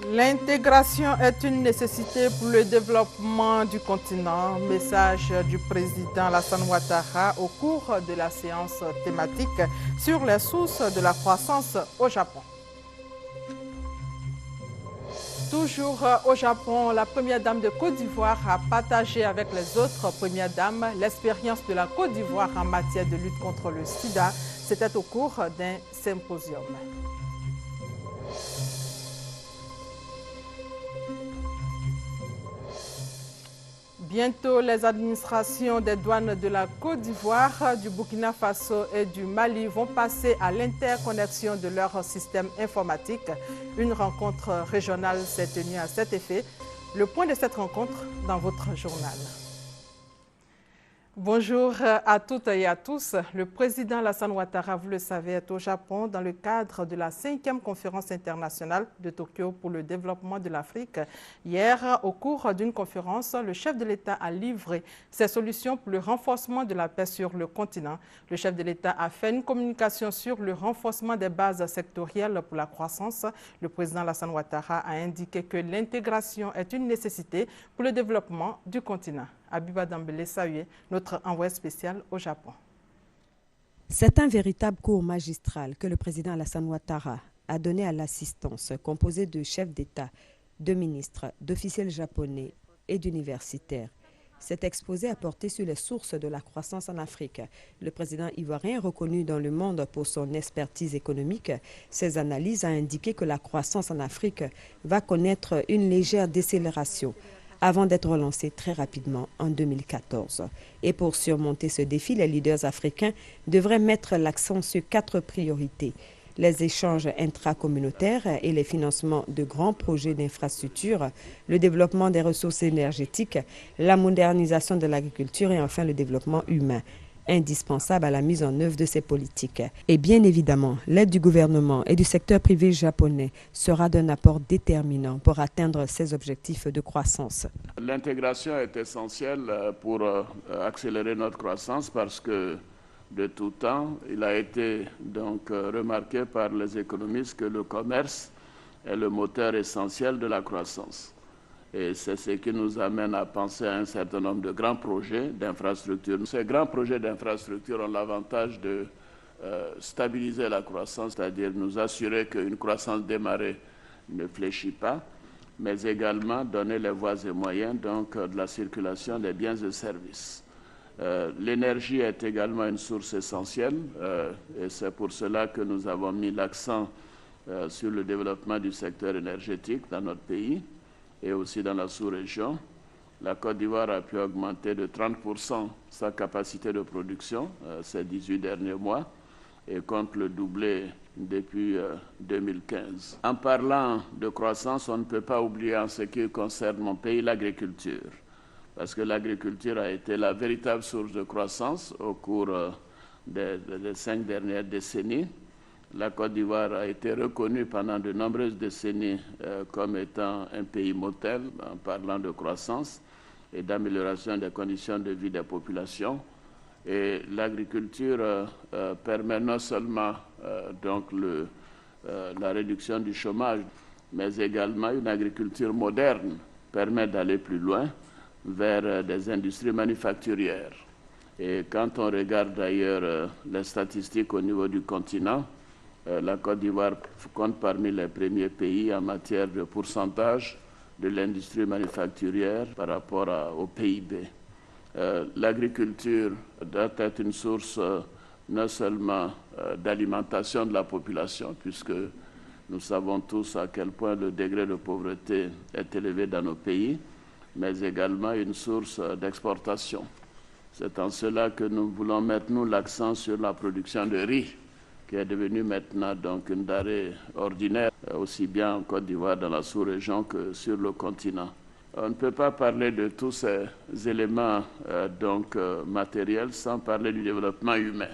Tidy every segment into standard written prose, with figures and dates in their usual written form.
L'intégration est une nécessité pour le développement du continent. Message du président Alassane Ouattara au cours de la séance thématique sur les sources de la croissance au Japon. Toujours au Japon, la première dame de Côte d'Ivoire a partagé avec les autres premières dames l'expérience de la Côte d'Ivoire en matière de lutte contre le sida. C'était au cours d'un symposium. Bientôt, les administrations des douanes de la Côte d'Ivoire, du Burkina Faso et du Mali vont passer à l'interconnexion de leur système informatique. Une rencontre régionale s'est tenue à cet effet. Le point de cette rencontre dans votre journal. Bonjour à toutes et à tous. Le président Alassane Ouattara, vous le savez, est au Japon dans le cadre de la 5e conférence internationale de Tokyo pour le développement de l'Afrique. Hier, au cours d'une conférence, le chef de l'État a livré ses solutions pour le renforcement de la paix sur le continent. Le chef de l'État a fait une communication sur le renforcement des bases sectorielles pour la croissance. Le président Alassane Ouattara a indiqué que l'intégration est une nécessité pour le développement du continent. Abiba Dambélé Sahué, notre envoyé spécial au Japon. C'est un véritable cours magistral que le président Alassane Ouattara a donné à l'assistance composée de chefs d'État, de ministres, d'officiels japonais et d'universitaires. Cet exposé a porté sur les sources de la croissance en Afrique. Le président ivoirien, reconnu dans le monde pour son expertise économique, ses analyses ont indiqué que la croissance en Afrique va connaître une légère décélération avant d'être relancé très rapidement en 2014. Et pour surmonter ce défi, les leaders africains devraient mettre l'accent sur 4 priorités: les échanges intracommunautaires et les financements de grands projets d'infrastructures, le développement des ressources énergétiques, la modernisation de l'agriculture et enfin le développement humain, indispensable à la mise en œuvre de ces politiques. Et bien évidemment, l'aide du gouvernement et du secteur privé japonais sera d'un apport déterminant pour atteindre ces objectifs de croissance. L'intégration est essentielle pour accélérer notre croissance parce que de tout temps, il a été donc remarqué par les économistes que le commerce est le moteur essentiel de la croissance. Et c'est ce qui nous amène à penser à un certain nombre de grands projets d'infrastructures. Ces grands projets d'infrastructures ont l'avantage de stabiliser la croissance, c'est-à-dire nous assurer qu'une croissance démarrée ne fléchit pas, mais également donner les voies et moyens donc, de la circulation des biens et services. L'énergie est également une source essentielle et c'est pour cela que nous avons mis l'accent sur le développement du secteur énergétique dans notre pays et aussi dans la sous-région. La Côte d'Ivoire a pu augmenter de 30% sa capacité de production ces 18 derniers mois et compte le doubler depuis 2015. En parlant de croissance, on ne peut pas oublier en ce qui concerne mon pays l'agriculture, parce que l'agriculture a été la véritable source de croissance au cours des 5 dernières décennies. La Côte d'Ivoire a été reconnue pendant de nombreuses décennies comme étant un pays modèle en parlant de croissance et d'amélioration des conditions de vie des populations. Et l'agriculture permet non seulement donc la réduction du chômage, mais également une agriculture moderne permet d'aller plus loin vers des industries manufacturières. Et quand on regarde d'ailleurs les statistiques au niveau du continent, la Côte d'Ivoire compte parmi les premiers pays en matière de pourcentage de l'industrie manufacturière par rapport au PIB. L'agriculture doit être une source non seulement d'alimentation de la population, puisque nous savons tous à quel point le degré de pauvreté est élevé dans nos pays, mais également une source d'exportation. C'est en cela que nous voulons mettre, nous, l'accent sur la production de riz, qui est devenue maintenant donc une denrée ordinaire, aussi bien en Côte d'Ivoire, dans la sous-région, que sur le continent. On ne peut pas parler de tous ces éléments matériels sans parler du développement humain.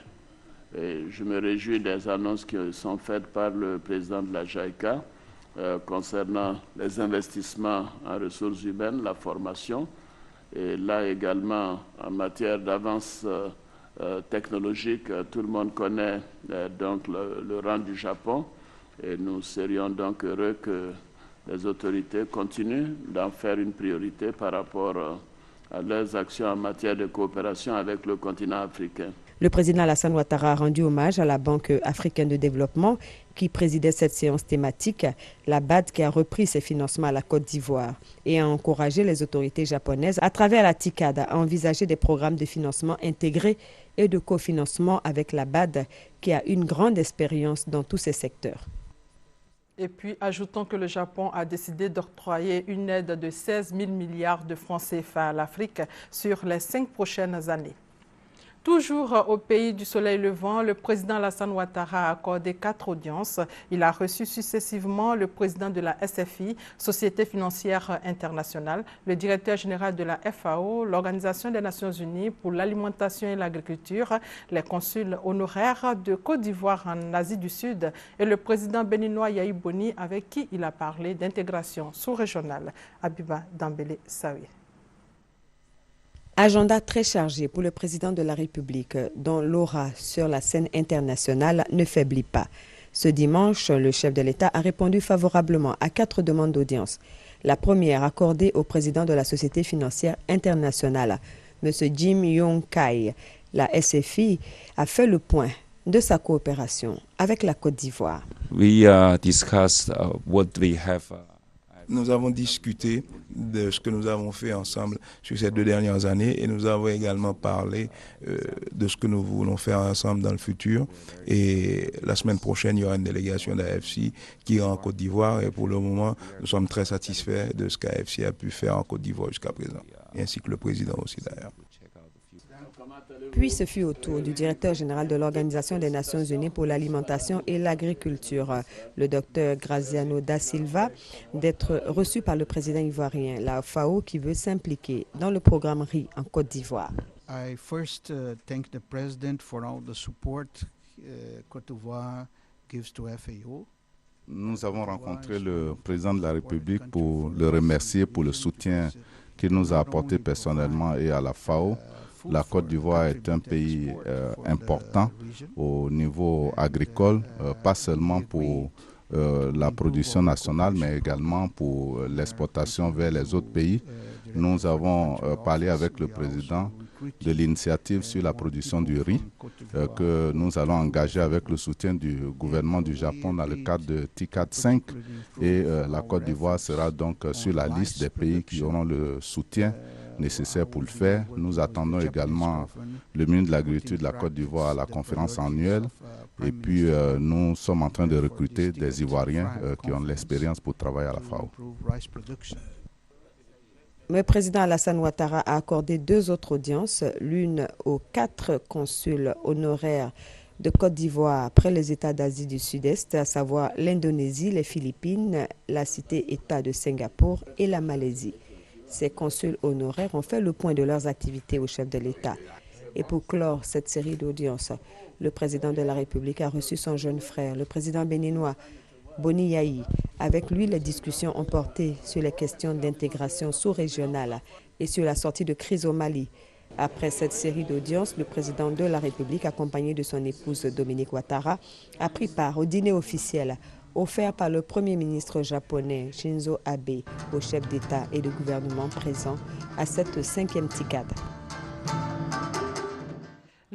Et je me réjouis des annonces qui sont faites par le président de la JICA concernant les investissements en ressources humaines, la formation, et là également en matière d'avance technologique, tout le monde connaît donc le rang du Japon et nous serions donc heureux que les autorités continuent d'en faire une priorité par rapport à leurs actions en matière de coopération avec le continent africain. Le président Alassane Ouattara a rendu hommage à la Banque africaine de développement qui présidait cette séance thématique, la BAD qui a repris ses financements à la Côte d'Ivoire et a encouragé les autorités japonaises à travers la TICAD à envisager des programmes de financement intégrés et de cofinancement avec la BAD qui a une grande expérience dans tous ces secteurs. Et puis, ajoutons que le Japon a décidé d'octroyer une aide de 16 000 milliards de francs CFA à l'Afrique sur les 5 prochaines années. Toujours au pays du soleil levant, le président Alassane Ouattara a accordé 4 audiences. Il a reçu successivement le président de la SFI, Société financière internationale, le directeur général de la FAO, l'Organisation des Nations unies pour l'alimentation et l'agriculture, les consuls honoraires de Côte d'Ivoire en Asie du Sud et le président béninois Yahi Boni avec qui il a parlé d'intégration sous-régionale. Abiba Dambélé Saoué. Agenda très chargé pour le président de la République, dont l'aura sur la scène internationale ne faiblit pas. Ce dimanche, le chef de l'État a répondu favorablement à 4 demandes d'audience. La première accordée au président de la Société financière internationale, M. Jim Yong Kai. La SFI a fait le point de sa coopération avec la Côte d'Ivoire. Nous avons discuté de ce que nous avons fait ensemble sur ces 2 dernières années et nous avons également parlé de ce que nous voulons faire ensemble dans le futur. Et la semaine prochaine, il y aura une délégation d'AFC qui ira en Côte d'Ivoire et pour le moment, nous sommes très satisfaits de ce qu'AFC a pu faire en Côte d'Ivoire jusqu'à présent, et ainsi que le président aussi d'ailleurs. Puis ce fut au tour du directeur général de l'Organisation des Nations unies pour l'alimentation et l'agriculture, le docteur Graziano da Silva, d'être reçu par le président ivoirien, la FAO, qui veut s'impliquer dans le programme riz en Côte d'Ivoire. I first thank the president for all the support Côte d'Ivoire gives to FAO. Nous avons rencontré le président de la République pour le remercier pour le soutien qu'il nous a apporté personnellement et à la FAO. La Côte d'Ivoire est un pays important au niveau agricole, pas seulement pour la production nationale, mais également pour l'exportation vers les autres pays. Nous avons parlé avec le président de l'initiative sur la production du riz que nous allons engager avec le soutien du gouvernement du Japon dans le cadre de TICAD 5. Et la Côte d'Ivoire sera donc sur la liste des pays qui auront le soutien nécessaire pour le faire. Nous attendons également le ministre de l'Agriculture de la Côte d'Ivoire à la conférence annuelle. Et puis, nous sommes en train de recruter des Ivoiriens qui ont l'expérience pour travailler à la FAO. Le président Alassane Ouattara a accordé 2 autres audiences, l'une aux 4 consuls honoraires de Côte d'Ivoire après les États d'Asie du Sud-Est, à savoir l'Indonésie, les Philippines, la cité-État de Singapour et la Malaisie. Ces consuls honoraires ont fait le point de leurs activités au chef de l'État. Et pour clore cette série d'audiences, le président de la République a reçu son jeune frère, le président béninois Boni Yahi. Avec lui, les discussions ont porté sur les questions d'intégration sous-régionale et sur la sortie de crise au Mali. Après cette série d'audiences, le président de la République, accompagné de son épouse Dominique Ouattara, a pris part au dîner officiel offert par le Premier ministre japonais Shinzo Abe aux chefs d'État et de gouvernement présents à cette 5e TICAD.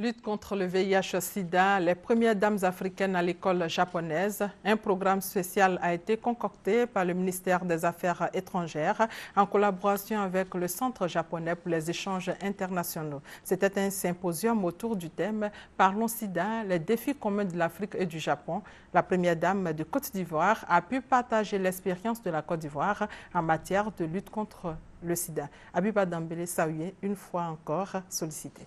Lutte contre le VIH-Sida, les premières dames africaines à l'école japonaise. Un programme spécial a été concocté par le ministère des Affaires étrangères en collaboration avec le Centre japonais pour les échanges internationaux. C'était un symposium autour du thème « Parlons Sida, les défis communs de l'Afrique et du Japon ». La première dame de Côte d'Ivoire a pu partager l'expérience de la Côte d'Ivoire en matière de lutte contre le sida. Abiba Dambélé Saouye, une fois encore sollicité.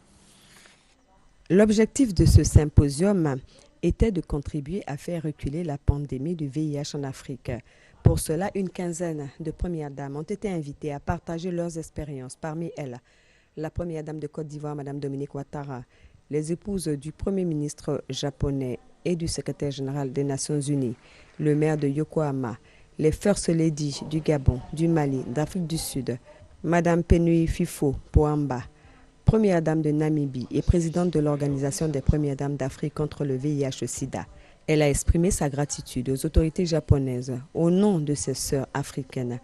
L'objectif de ce symposium était de contribuer à faire reculer la pandémie du VIH en Afrique. Pour cela, une quinzaine de premières dames ont été invitées à partager leurs expériences. Parmi elles, la première dame de Côte d'Ivoire, Mme Dominique Ouattara, les épouses du Premier ministre japonais et du secrétaire général des Nations unies, le maire de Yokohama, les First Lady du Gabon, du Mali, d'Afrique du Sud, Mme Penui Fifo Pohamba, première dame de Namibie et présidente de l'Organisation des premières dames d'Afrique contre le VIH-Sida. Elle a exprimé sa gratitude aux autorités japonaises au nom de ses sœurs africaines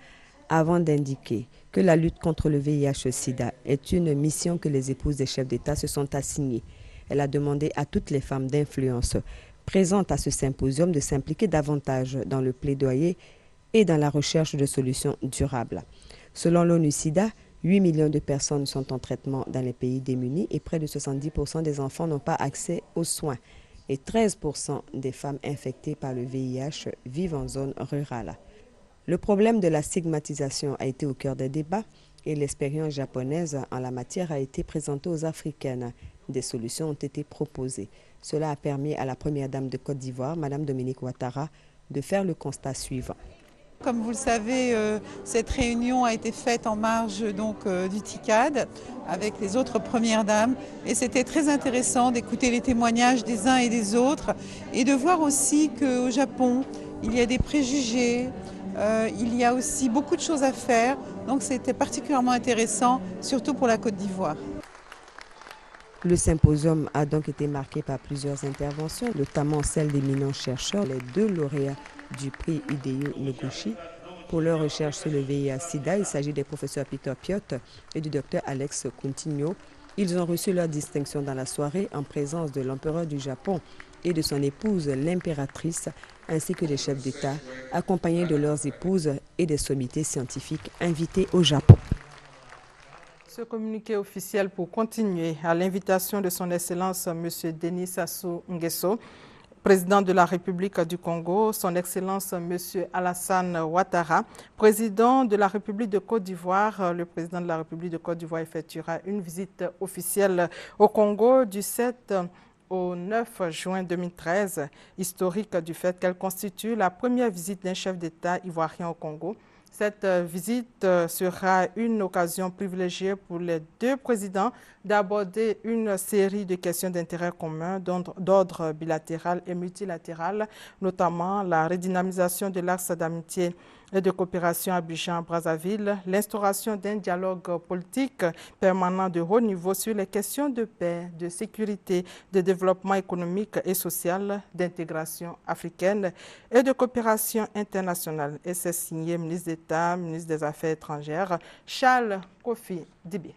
avant d'indiquer que la lutte contre le VIH-Sida est une mission que les épouses des chefs d'État se sont assignées. Elle a demandé à toutes les femmes d'influence présentes à ce symposium de s'impliquer davantage dans le plaidoyer et dans la recherche de solutions durables. Selon l'ONU-SIDA, 8 millions de personnes sont en traitement dans les pays démunis et près de 70% des enfants n'ont pas accès aux soins. Et 13% des femmes infectées par le VIH vivent en zone rurale. Le problème de la stigmatisation a été au cœur des débats et l'expérience japonaise en la matière a été présentée aux Africaines. Des solutions ont été proposées. Cela a permis à la première dame de Côte d'Ivoire, Mme Dominique Ouattara, de faire le constat suivant. Comme vous le savez, cette réunion a été faite en marge du TICAD avec les autres premières dames et c'était très intéressant d'écouter les témoignages des uns et des autres et de voir aussi qu'au Japon, il y a des préjugés, il y a aussi beaucoup de choses à faire, donc c'était particulièrement intéressant, surtout pour la Côte d'Ivoire. Le symposium a donc été marqué par plusieurs interventions, notamment celle d'éminents chercheurs, les 2 lauréats du prix Hideo Noguchi pour leur recherche sur le VIH-Sida. Il s'agit des professeurs Peter Piot et du docteur Alex Coutinho. Ils ont reçu leur distinction dans la soirée en présence de l'empereur du Japon et de son épouse, l'impératrice, ainsi que des chefs d'État, accompagnés de leurs épouses et des sommités scientifiques invités au Japon. Ce communiqué officiel pour continuer à l'invitation de son Excellence M. Denis Sassou Nguesso, président de la République du Congo, son Excellence M. Alassane Ouattara, président de la République de Côte d'Ivoire. Le président de la République de Côte d'Ivoire effectuera une visite officielle au Congo du 7 au 9 juin 2013, historique du fait qu'elle constitue la première visite d'un chef d'État ivoirien au Congo. Cette visite sera une occasion privilégiée pour les 2 présidents d'aborder une série de questions d'intérêt commun d'ordre bilatéral et multilatéral, notamment la redynamisation de l'axe d'amitié et de coopération Abidjan-Brazzaville, l'instauration d'un dialogue politique permanent de haut niveau sur les questions de paix, de sécurité, de développement économique et social, d'intégration africaine et de coopération internationale. Et c'est signé ministre d'État, ministre des Affaires étrangères, Charles Kofi Dibé.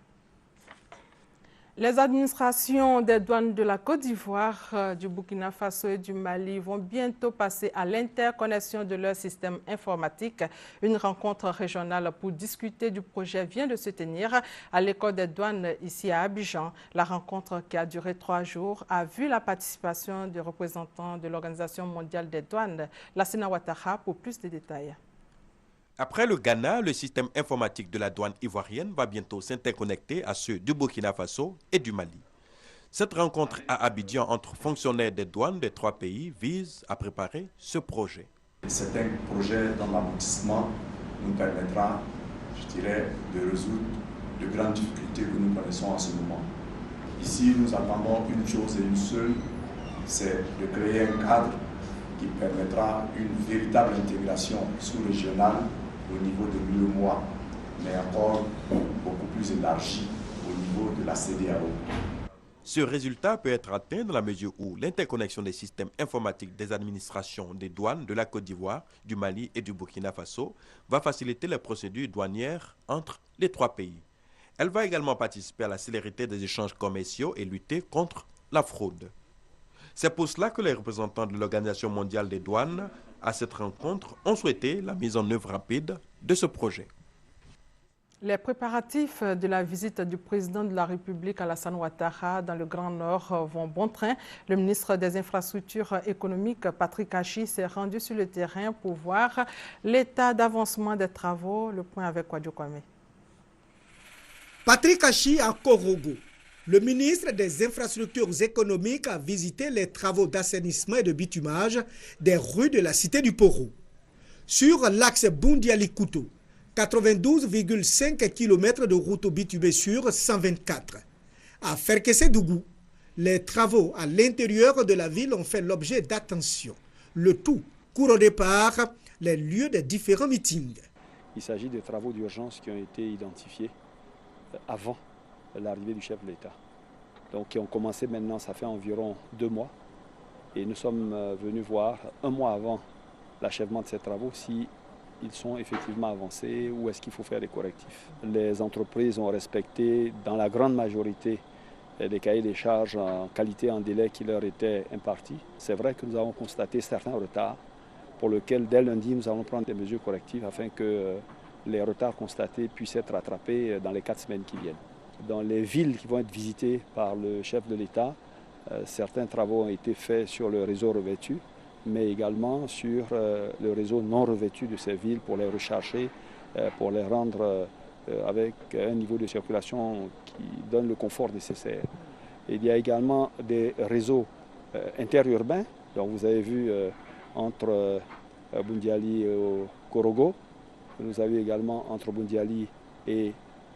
Les administrations des douanes de la Côte d'Ivoire, du Burkina Faso et du Mali vont bientôt passer à l'interconnexion de leur système informatique. Une rencontre régionale pour discuter du projet vient de se tenir à l'école des douanes ici à Abidjan. La rencontre, qui a duré 3 jours, a vu la participation des représentants de l'Organisation mondiale des douanes, Lassina Ouattara, pour plus de détails. Après le Ghana, le système informatique de la douane ivoirienne va bientôt s'interconnecter à ceux du Burkina Faso et du Mali. Cette rencontre à Abidjan entre fonctionnaires des douanes des 3 pays vise à préparer ce projet. C'est un projet dont l'aboutissement nous permettra, je dirais, de résoudre de grandes difficultés que nous connaissons en ce moment. Ici, nous attendons une chose et une seule, c'est de créer un cadre qui permettra une véritable intégration sous-régionale au niveau de l'UEMOA, mais encore beaucoup plus élargie au niveau de la CEDEAO. Ce résultat peut être atteint dans la mesure où l'interconnexion des systèmes informatiques des administrations des douanes de la Côte d'Ivoire, du Mali et du Burkina Faso va faciliter les procédures douanières entre les 3 pays. Elle va également participer à la célérité des échanges commerciaux et lutter contre la fraude. C'est pour cela que les représentants de l'Organisation mondiale des douanes, à cette rencontre, ont souhaité la mise en œuvre rapide de ce projet. Les préparatifs de la visite du président de la République, Alassane Ouattara, dans le Grand Nord vont bon train. Le ministre des Infrastructures économiques, Patrick Achi, s'est rendu sur le terrain pour voir l'état d'avancement des travaux. Le point avec Kwadjo Kwame. Patrick Achi à Korogo. Le ministre des Infrastructures économiques a visité les travaux d'assainissement et de bitumage des rues de la cité du Poro. Sur l'axe Boundiali-Kouto, 92,5 km de route bitumée sur 124. À Ferkessé-Dougou, les travaux à l'intérieur de la ville ont fait l'objet d'attention. Le tout court au départ les lieux des différents meetings. Il s'agit de travaux d'urgence qui ont été identifiés avant l'arrivée du chef de l'État. Donc qui ont commencé maintenant, ça fait environ 2 mois. Et nous sommes venus voir un mois avant l'achèvement de ces travaux si ils sont effectivement avancés ou est-ce qu'il faut faire des correctifs. Les entreprises ont respecté dans la grande majorité des cahiers des charges en qualité et en délai qui leur étaient impartis. C'est vrai que nous avons constaté certains retards pour lesquels dès lundi nous allons prendre des mesures correctives afin que les retards constatés puissent être rattrapés dans les 4 semaines qui viennent. Dans les villes qui vont être visitées par le chef de l'État, certains travaux ont été faits sur le réseau revêtu, mais également sur le réseau non revêtu de ces villes pour les recharger, pour les rendre avec un niveau de circulation qui donne le confort nécessaire. Et il y a également des réseaux interurbains, donc vous avez vu entre Boundiali et Korogo, vous avez également entre Boundiali et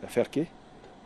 Ferké,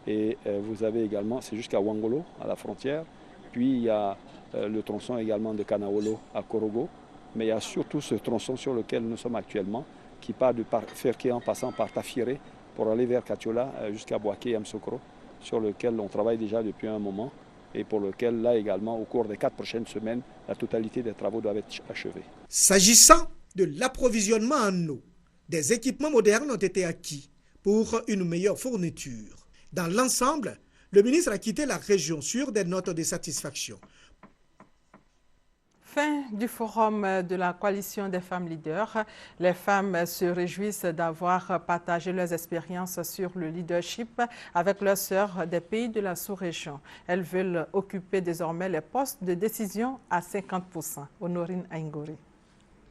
et vous avez également, c'est jusqu'à Wangolo, à la frontière, puis il y a le tronçon également de Kanaolo à Korogo, mais il y a surtout ce tronçon sur lequel nous sommes actuellement, qui part de Ferké en passant par Tafiré pour aller vers Katiola jusqu'à Boaké et Amsokro, sur lequel on travaille déjà depuis un moment et pour lequel, là également, au cours des 4 prochaines semaines, la totalité des travaux doivent être achevés. S'agissant de l'approvisionnement en eau, des équipements modernes ont été acquis pour une meilleure fourniture. Dans l'ensemble, le ministre a quitté la région sur des notes de satisfaction. Fin du forum de la coalition des femmes leaders. Les femmes se réjouissent d'avoir partagé leurs expériences sur le leadership avec leurs sœurs des pays de la sous-région. Elles veulent occuper désormais les postes de décision à 50%. Honorine Aingori.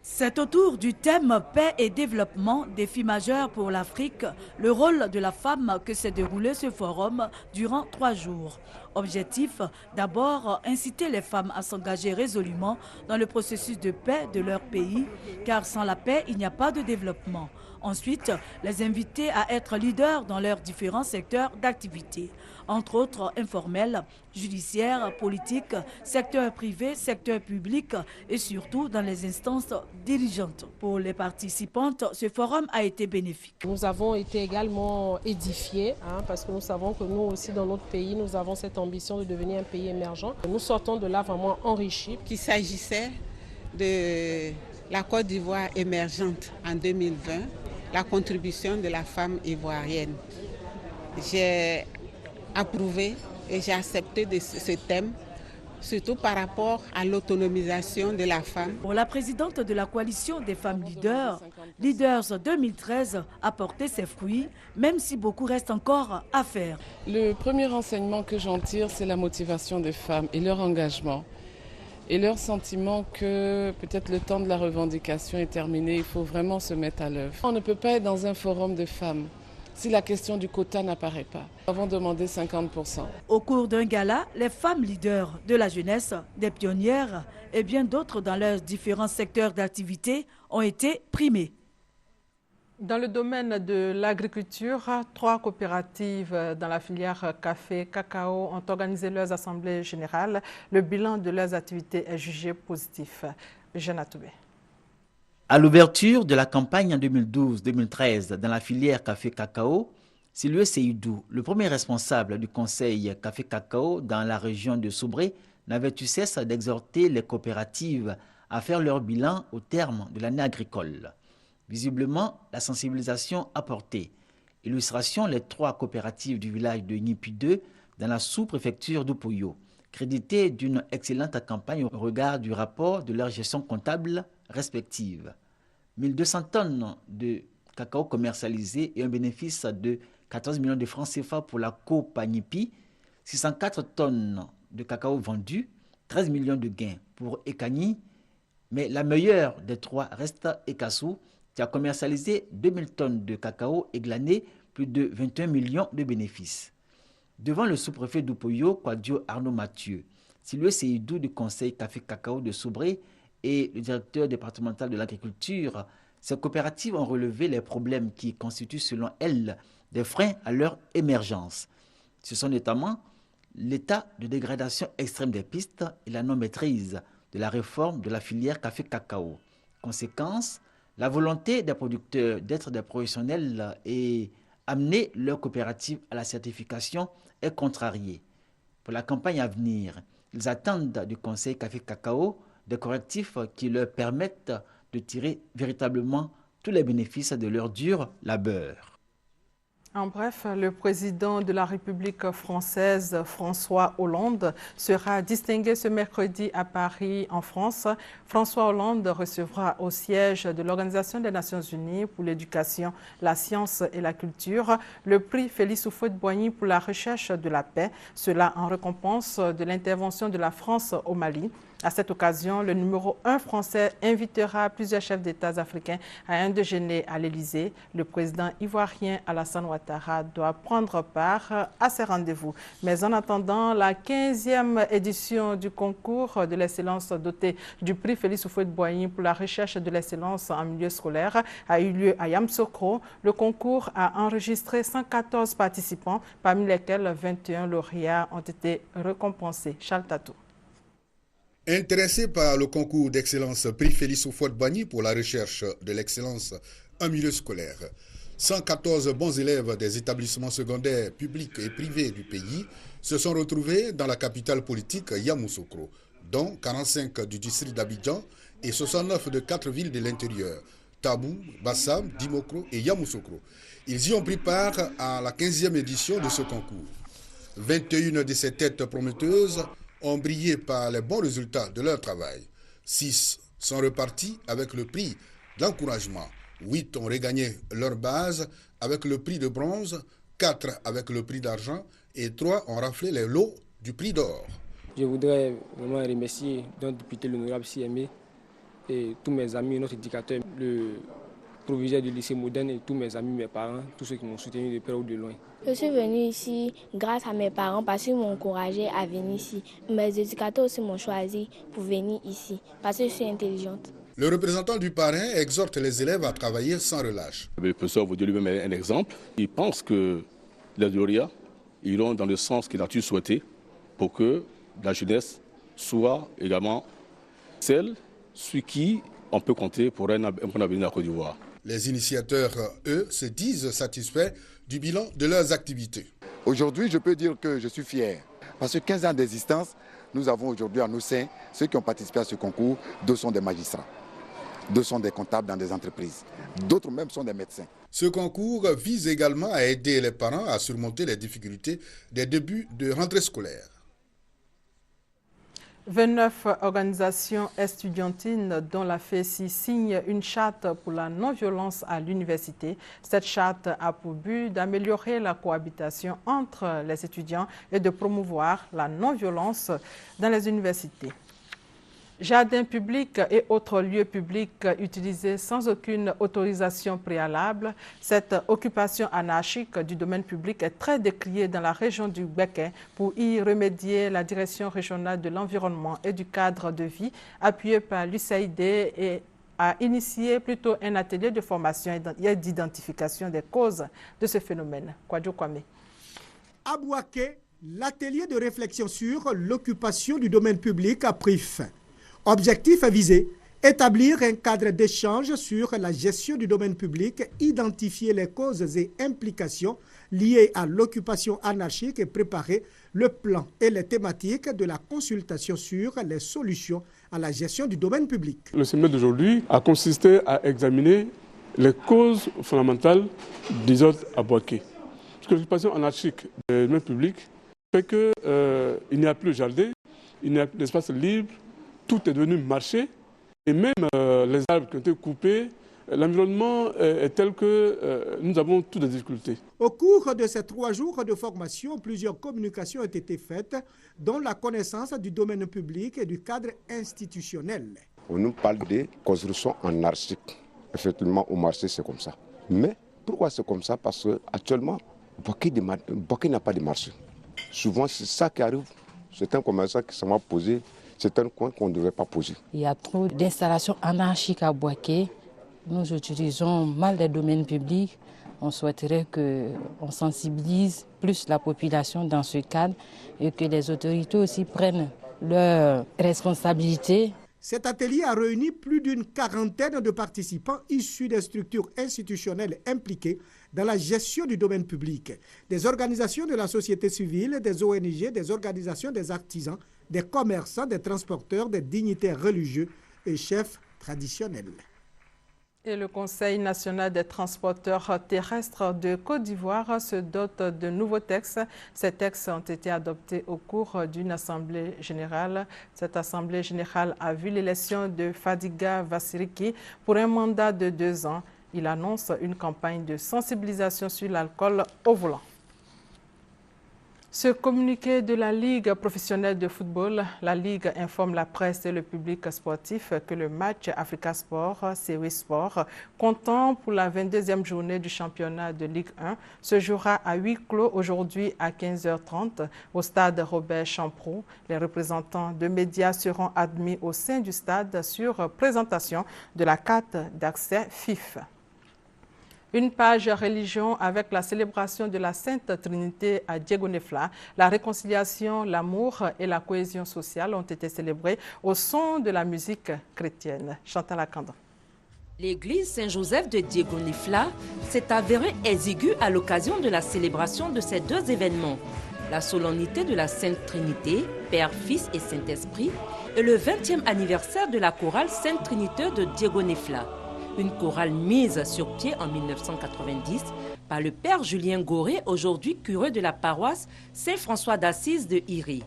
C'est autour du thème paix et développement, défis majeurs pour l'Afrique, le rôle de la femme que s'est déroulé ce forum durant 3 jours. Objectif, d'abord, inciter les femmes à s'engager résolument dans le processus de paix de leur pays, car sans la paix, il n'y a pas de développement. Ensuite, les inviter à être leaders dans leurs différents secteurs d'activité, entre autres informels, judiciaires, politiques, secteur privé, secteur public et surtout dans les instances dirigeantes. Pour les participantes, ce forum a été bénéfique. Nous avons été également édifiés parce que nous savons que nous aussi dans notre pays, nous avons cette ambition de devenir un pays émergent. Nous sortons de là vraiment enrichis. Qu'il s'agissait de la Côte d'Ivoire émergente en 2020, la contribution de la femme ivoirienne. J'ai approuvé et j'ai accepté ce thème, surtout par rapport à l'autonomisation de la femme. Pour la présidente de la coalition des femmes leaders, Leaders 2013 a porté ses fruits, même si beaucoup reste encore à faire. Le premier enseignement que j'en tire, c'est la motivation des femmes et leur engagement. Et leur sentiment que peut-être le temps de la revendication est terminé, il faut vraiment se mettre à l'œuvre. On ne peut pas être dans un forum de femmes si la question du quota n'apparaît pas. Nous avons demandé 50%. Au cours d'un gala, les femmes leaders de la jeunesse, des pionnières et bien d'autres dans leurs différents secteurs d'activité ont été primées. Dans le domaine de l'agriculture, 3 coopératives dans la filière café-cacao ont organisé leurs assemblées générales. Le bilan de leurs activités est jugé positif. Jeanne Atoubé. À l'ouverture de la campagne en 2012-2013 dans la filière café-cacao, Silue Seydou, le premier responsable du conseil café-cacao dans la région de Soubré, n'avait eu cesse d'exhorter les coopératives à faire leur bilan au terme de l'année agricole. Visiblement, la sensibilisation apportée. Illustration, les 3 coopératives du village de Nipi 2 dans la sous-préfecture d'Upoyo, créditées d'une excellente campagne au regard du rapport de leur gestion comptable respective. 1200 tonnes de cacao commercialisé et un bénéfice de 14 millions de francs CFA pour la coop Nipi, 604 tonnes de cacao vendues, 13 millions de gains pour Ekani, mais la meilleure des 3 reste Ekassou, qui a commercialisé 2000 tonnes de cacao et glané plus de 21 millions de bénéfices. Devant le sous-préfet d'Upoyo, Kwadio Arnaud Mathieu, Silue Seydou du conseil café-cacao de Soubré et le directeur départemental de l'agriculture, ces coopératives ont relevé les problèmes qui constituent selon elles des freins à leur émergence. Ce sont notamment l'état de dégradation extrême des pistes et la non-maîtrise de la réforme de la filière café-cacao. Conséquence, la volonté des producteurs d'être des professionnels et amener leur coopérative à la certification est contrariée. Pour la campagne à venir, ils attendent du conseil café-cacao des correctifs qui leur permettent de tirer véritablement tous les bénéfices de leur dur labeur. En bref, le président de la République française, François Hollande, sera distingué ce mercredi à Paris, en France. François Hollande recevra au siège de l'Organisation des Nations Unies pour l'éducation, la science et la culture le prix Félix Houphouët-Boigny pour la recherche de la paix, cela en récompense de l'intervention de la France au Mali. À cette occasion, le numéro 1 français invitera plusieurs chefs d'État africains à un déjeuner à l'Élysée. Le président ivoirien Alassane Ouattara doit prendre part à ces rendez-vous. Mais en attendant, la 15e édition du concours de l'excellence doté du prix Félix Houphouët-Boigny pour la recherche de l'excellence en milieu scolaire a eu lieu à Yamoussoukro. Le concours a enregistré 114 participants, parmi lesquels 21 lauréats ont été récompensés. Charles Tatou. Intéressé par le concours d'excellence prix Félix Houphouët-Boigny pour la recherche de l'excellence en milieu scolaire, 114 bons élèves des établissements secondaires publics et privés du pays se sont retrouvés dans la capitale politique Yamoussoukro, dont 45 du district d'Abidjan et 69 de 4 villes de l'intérieur, Tabou, Bassam, Dimokro et Yamoussoukro. Ils y ont pris part à la 15e édition de ce concours. 21 de ces têtes prometteuses ont brillé par les bons résultats de leur travail. 6 sont repartis avec le prix d'encouragement. 8 ont regagné leur base avec le prix de bronze, 4 avec le prix d'argent et 3 ont raflé les lots du prix d'or. Je voudrais vraiment remercier notre député l'honorable CME et tous mes amis, notre éducateur, le proviseur du lycée moderne et tous mes amis, mes parents, tous ceux qui m'ont soutenu de près ou de loin. Je suis venue ici grâce à mes parents parce qu'ils m'ont encouragée à venir ici. Mes éducateurs aussi m'ont choisi pour venir ici parce que je suis intelligente. Le représentant du parrain exhorte les élèves à travailler sans relâche. Le professeur Vaudieu lui-même est un exemple. Il pense que les lauréats iront dans le sens qu'il a toujours souhaité pour que la jeunesse soit également celle sur qui on peut compter pour un bon avenir à Côte d'Ivoire. Les initiateurs, eux, se disent satisfaits du bilan de leurs activités. Aujourd'hui, je peux dire que je suis fier. Parce que 15 ans d'existence, nous avons aujourd'hui à nos seins ceux qui ont participé à ce concours. 2 sont des magistrats, 2 sont des comptables dans des entreprises, d'autres même sont des médecins. Ce concours vise également à aider les parents à surmonter les difficultés des débuts de rentrée scolaire. 29 organisations estudiantines dont la FESI signe une charte pour la non-violence à l'université. Cette charte a pour but d'améliorer la cohabitation entre les étudiants et de promouvoir la non-violence dans les universités. Jardins publics et autres lieux publics utilisés sans aucune autorisation préalable. Cette occupation anarchique du domaine public est très décriée dans la région du Béquet. Pour y remédier, la Direction régionale de l'environnement et du cadre de vie, appuyée par l'USAID, a initié plutôt un atelier de formation et d'identification des causes de ce phénomène. Kwadjo Kwame. À Bouaké, l'atelier de réflexion sur l'occupation du domaine public a pris fin. Objectif visé, établir un cadre d'échange sur la gestion du domaine public, identifier les causes et implications liées à l'occupation anarchique et préparer le plan et les thématiques de la consultation sur les solutions à la gestion du domaine public. Le séminaire d'aujourd'hui a consisté à examiner les causes fondamentales des ordres à Bouaké. Parce que l'occupation anarchique du domaine public fait qu'il n'y a plus de jardin, il n'y a plus d'espace libre, tout est devenu marché et même les arbres qui ont été coupés, l'environnement est tel que nous avons toutes des difficultés. Au cours de ces 3 jours de formation, plusieurs communications ont été faites, dont la connaissance du domaine public et du cadre institutionnel. On nous parle de construction anarchique. Effectivement, au marché, c'est comme ça. Mais pourquoi c'est comme ça? Parce qu'actuellement, Bouaké n'a pas de marché. Souvent, c'est ça qui arrive. C'est un commerçant qui s'en va poser. C'est un coin qu'on ne devrait pas poser. Il y a trop d'installations anarchiques à Bouaké. Nous utilisons mal les domaines publics. On souhaiterait qu'on sensibilise plus la population dans ce cadre et que les autorités aussi prennent leurs responsabilités. Cet atelier a réuni plus d'une quarantaine de participants issus des structures institutionnelles impliquées dans la gestion du domaine public, des organisations de la société civile, des ONG, des organisations des artisans, des commerçants, des transporteurs, des dignitaires religieux et chefs traditionnels. Et le Conseil national des transporteurs terrestres de Côte d'Ivoire se dote de nouveaux textes. Ces textes ont été adoptés au cours d'une assemblée générale. Cette assemblée générale a vu l'élection de Fadiga Vassiriki pour un mandat de 2 ans. Il annonce une campagne de sensibilisation sur l'alcool au volant. Ce communiqué de la Ligue professionnelle de football, la Ligue informe la presse et le public sportif que le match Africa Sport, Série Sport, comptant pour la 22e journée du championnat de Ligue 1, se jouera à huis clos aujourd'hui à 15h30 au stade Robert Champroux. Les représentants de médias seront admis au sein du stade sur présentation de la carte d'accès FIF. Une page religion avec la célébration de la Sainte Trinité à Diegonefla. La réconciliation, l'amour et la cohésion sociale ont été célébrés au son de la musique chrétienne. Chantal Akanda. L'église Saint-Joseph de Diegonefla s'est avérée exiguë à l'occasion de la célébration de ces 2 événements. La solennité de la Sainte Trinité, Père, Fils et Saint-Esprit, et le 20e anniversaire de la chorale Sainte Trinité de Diegonefla. Une chorale mise sur pied en 1990 par le père Julien Goré, aujourd'hui curé de la paroisse Saint-François d'Assise de Iri.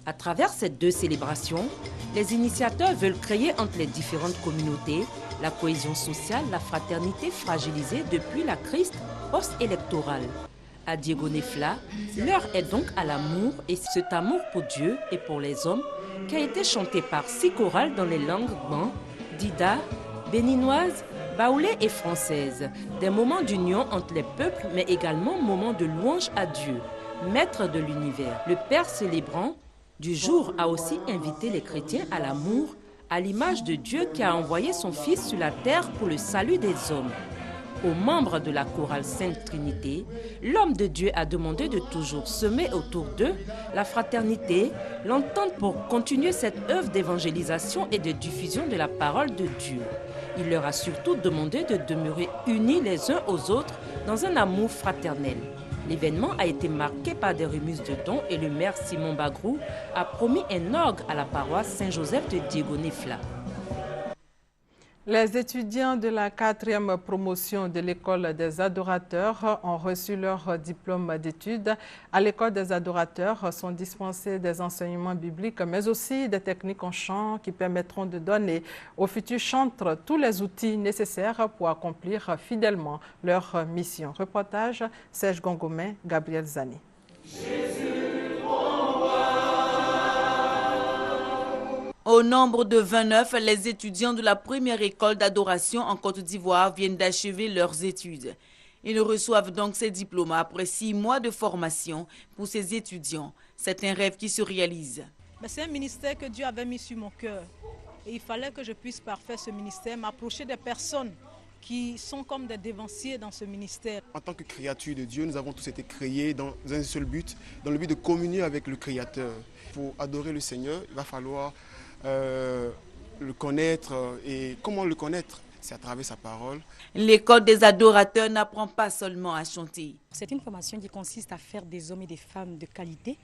À travers ces 2 célébrations, les initiateurs veulent créer entre les différentes communautés la cohésion sociale, la fraternité fragilisée depuis la crise post-électorale. À Diegonefla, l'heure est donc à l'amour et cet amour pour Dieu et pour les hommes qui a été chanté par 6 chorales dans les langues ban, dida, béninoise, baoulée et française. Des moments d'union entre les peuples, mais également moments de louange à Dieu, maître de l'univers. Le Père célébrant du jour a aussi invité les chrétiens à l'amour, à l'image de Dieu qui a envoyé son Fils sur la terre pour le salut des hommes. Aux membres de la chorale Sainte Trinité, l'homme de Dieu a demandé de toujours semer autour d'eux la fraternité, l'entente pour continuer cette œuvre d'évangélisation et de diffusion de la parole de Dieu. Il leur a surtout demandé de demeurer unis les uns aux autres dans un amour fraternel. L'événement a été marqué par des remises de dons et le maire Simon Bagrou a promis un orgue à la paroisse Saint-Joseph de Diegonefla. Les étudiants de la 4e promotion de l'école des adorateurs ont reçu leur diplôme d'études. À l'école des adorateurs sont dispensés des enseignements bibliques, mais aussi des techniques en chant qui permettront de donner aux futurs chantres tous les outils nécessaires pour accomplir fidèlement leur mission. Reportage Serge Gongomé, Gabriel Zani. Au nombre de 29, les étudiants de la première école d'adoration en Côte d'Ivoire viennent d'achever leurs études. Ils reçoivent donc ces diplômes après 6 mois de formation pour ces étudiants. C'est un rêve qui se réalise. C'est un ministère que Dieu avait mis sur mon cœur. Et il fallait que je puisse parfaire ce ministère, m'approcher des personnes qui sont comme des dévanciers dans ce ministère. En tant que créature de Dieu, nous avons tous été créés dans un seul but, dans le but de communier avec le Créateur. Pour adorer le Seigneur, il va falloir le connaître. Et comment le connaître? C'est à travers sa parole. L'école des adorateurs n'apprend pas seulement à chanter. C'est une formation qui consiste à faire des hommes et des femmes de qualité,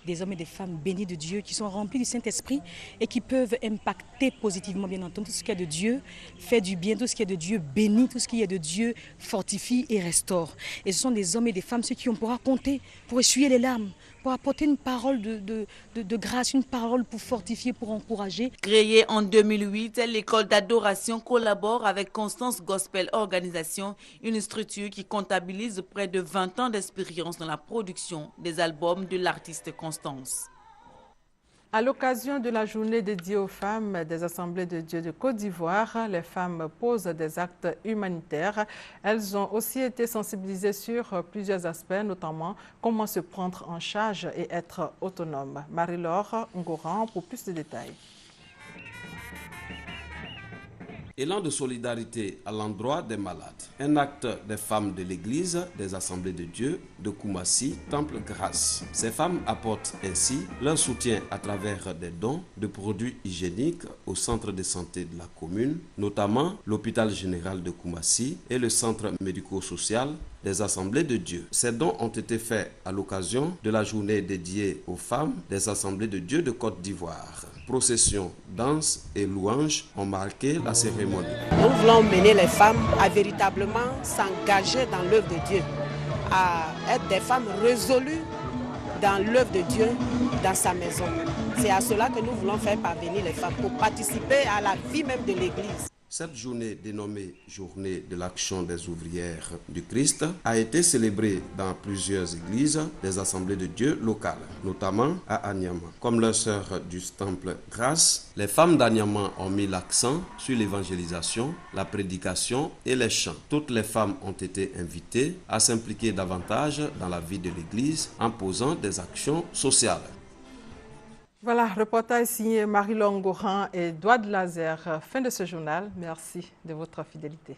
des hommes et des femmes bénis de Dieu, qui sont remplis du Saint-Esprit et qui peuvent impacter positivement, bien entendu, tout ce qui est de Dieu, fait du bien, tout ce qui est de Dieu bénit, tout ce qui est de Dieu fortifie et restaure. Et ce sont des hommes et des femmes, ceux qui on pourra compter pour essuyer les larmes, pour apporter une parole de grâce, une parole pour fortifier, pour encourager. Créée en 2008, l'école d'adoration collabore avec Constance Gospel Organisation, une structure qui comptabilise près de 20 ans d'expérience dans la production des albums de l'artiste Constance. À l'occasion de la journée dédiée aux femmes des Assemblées de Dieu de Côte d'Ivoire, les femmes posent des actes humanitaires. Elles ont aussi été sensibilisées sur plusieurs aspects, notamment comment se prendre en charge et être autonome. Marie-Laure Ngoran pour plus de détails. Élan de solidarité à l'endroit des malades. Un acte des femmes de l'église des Assemblées de Dieu de Koumassi, Temple Grâce. Ces femmes apportent ainsi leur soutien à travers des dons de produits hygiéniques au centre de santé de la commune, notamment l'hôpital général de Koumassi et le centre médico-social des Assemblées de Dieu. Ces dons ont été faits à l'occasion de la journée dédiée aux femmes des Assemblées de Dieu de Côte d'Ivoire. Procession, danse et louanges ont marqué la cérémonie. Nous voulons mener les femmes à véritablement s'engager dans l'œuvre de Dieu, à être des femmes résolues dans l'œuvre de Dieu, dans sa maison. C'est à cela que nous voulons faire parvenir les femmes, pour participer à la vie même de l'Église. Cette journée dénommée Journée de l'Action des ouvrières du Christ a été célébrée dans plusieurs églises des Assemblées de Dieu locales, notamment à Anyama. Comme leur sœur du temple Grâce, les femmes d'Anyama ont mis l'accent sur l'évangélisation, la prédication et les chants. Toutes les femmes ont été invitées à s'impliquer davantage dans la vie de l'Église en posant des actions sociales. Voilà, reportage signé Marie-Laure Gorin et Douad Lazer. Fin de ce journal. Merci de votre fidélité.